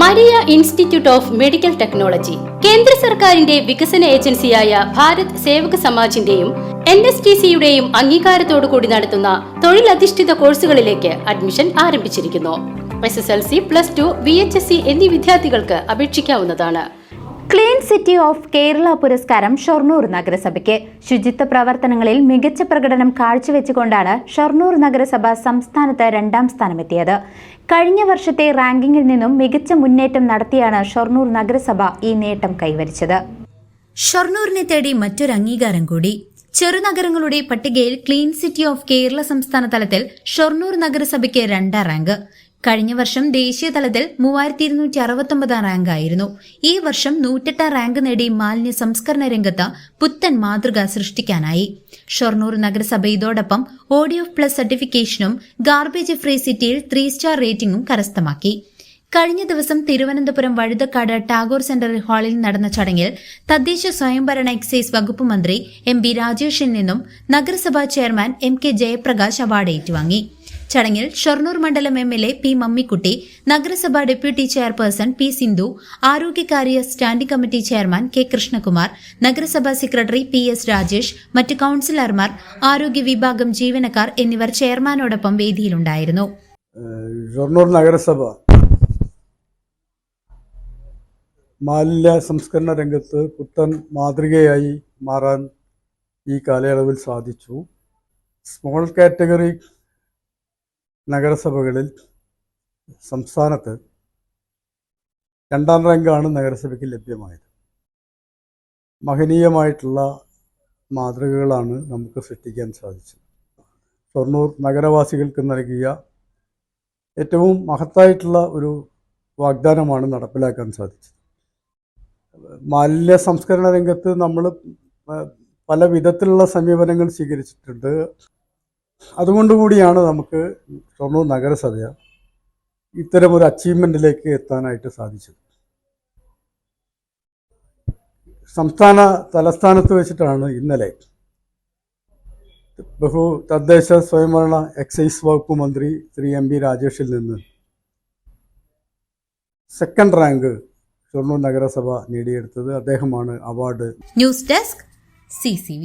Maria institute of medical technology കേന്ദ്ര സർക്കാരിന്റെ വികസന ഏജൻസിയായ ഭാരത് സേവക സമാജിന്റെയും NSTCയുടെയും അംഗീകാരത്തോടുകൂടി നടത്തുന്ന തൊഴിലധിഷ്ഠിത കോഴ്സുകളിലേക്ക് അഡ്മിഷൻ ആരംഭിച്ചിരിക്കുന്നു. SSLC, +2, VHSC എന്നീ വിദ്യാർത്ഥികൾക്ക് അപേക്ഷിക്കാവുന്നതാണ്. ക്ലീൻ സിറ്റി ഓഫ് കേരള പുരസ്കാരം ഷൊർണൂർ നഗരസഭയ്ക്ക്. ശുചിത്വ പ്രവർത്തനങ്ങളിൽ മികച്ച പ്രകടനം കാഴ്ചവെച്ചുകൊണ്ടാണ് ഷൊർണൂർ നഗരസഭ സംസ്ഥാനത്ത് 2ാം സ്ഥാനമെത്തിയത്. കഴിഞ്ഞ വർഷത്തെ റാങ്കിങ്ങിൽ നിന്നും മികച്ച മുന്നേറ്റം നടത്തിയാണ് ഷൊർണൂർ നഗരസഭ ഈ നേട്ടം കൈവരിച്ചത്. ഷൊർണൂരിനെ തേടി മറ്റൊരു അംഗീകാരം കൂടി. ചെറുനഗരങ്ങളുടെ പട്ടികയിൽ ക്ലീൻ സിറ്റി ഓഫ് കേരള സംസ്ഥാന തലത്തിൽ ഷൊർണൂർ നഗരസഭയ്ക്ക് 2ാം റാങ്ക്. കഴിഞ്ഞ വർഷം ദേശീയ തലത്തിൽ 3269 റാങ്കായിരുന്നു. ഈ വർഷം 108 റാങ്ക് നേടി മാലിന്യ സംസ്കരണ രംഗത്ത് പുത്തൻ മാതൃക സൃഷ്ടിക്കാനായി. ഷൊർണൂർ നഗരസഭ ഇതോടൊപ്പം ODF+ സർട്ടിഫിക്കേഷനും ഗാർബേജ് ഫ്രീ സിറ്റിയിൽ 3 സ്റ്റാർ റേറ്റിംഗും കരസ്ഥമാക്കി. കഴിഞ്ഞ ദിവസം തിരുവനന്തപുരം വഴുതക്കാട് ടാഗോർ സെന്റർ ഹാളിൽ നടന്ന ചടങ്ങിൽ തദ്ദേശ സ്വയംഭരണ എക്സൈസ് വകുപ്പ് മന്ത്രി MP രാജേഷിൽ നിന്നും നഗരസഭാ ചെയർമാൻ MK ജയപ്രകാശ് അവാർഡ് ഏറ്റുവാങ്ങി. ചടങ്ങിൽ ഷൊർണൂർ മണ്ഡലം MLA P മമ്മിക്കുട്ടി, നഗരസഭാ ഡെപ്യൂട്ടി ചെയർപേഴ്സൺ P സിന്ധു, ആരോഗ്യകാര്യ standing committee chairman K Krishnakumar, നഗരസഭാ സെക്രട്ടറി PS രാജേഷ്, മറ്റ് കൌൺസിലർമാർ, ആരോഗ്യ വിഭാഗം ജീവനക്കാർ എന്നിവർ ചെയർമാനോടൊപ്പം വേദിയിലുണ്ടായിരുന്നു. ഷൊർണൂർ നഗരസഭ മാലിന്യ സംസ്കരണ രംഗത്ത് പുത്തൻ മാതൃകയായി മാറാൻ ഈ കാലയളവിൽ സാധിച്ചു. സ്മോൾ കാറ്റഗറി നഗരസഭകളിൽ സംസ്ഥാനത്ത് 2ാം റാങ്കാണ് നഗരസഭയ്ക്ക് ലഭ്യമായത്. മഹനീയമായിട്ടുള്ള മാതൃകകളാണ് നമുക്ക് സൃഷ്ടിക്കാൻ സാധിച്ചത്. ഷൊർണൂർ നഗരവാസികൾക്ക് നൽകിയ ഏറ്റവും മഹത്തായിട്ടുള്ള ഒരു വാഗ്ദാനമാണ് നടപ്പിലാക്കാൻ സാധിച്ചത്. മാലിന്യ സംസ്കരണ രംഗത്ത് നമ്മൾ പല വിധത്തിലുള്ള സമീപനങ്ങൾ സ്വീകരിച്ചിട്ടുണ്ട്. അതുകൊണ്ടുകൂടിയാണ് നമുക്ക് ഷൊർണൂർ നഗരസഭ ഇത്തരമൊരു അച്ചീവ്മെൻറ്റിലേക്ക് എത്താനായിട്ട് സാധിച്ചത്. സംസ്ഥാന തലസ്ഥാനത്ത് വെച്ചിട്ടാണ് ഇന്നലെ തദ്ദേശ സ്വയംഭരണ എക്സൈസ് വകുപ്പ് മന്ത്രി ശ്രീ MP രാജേഷിൽ നിന്ന് 2nd റാങ്ക് ഷൊർണൂർ നഗരസഭ നേടിയെടുത്തത്. അദ്ദേഹമാണ് അവാർഡ്. News desk CCV.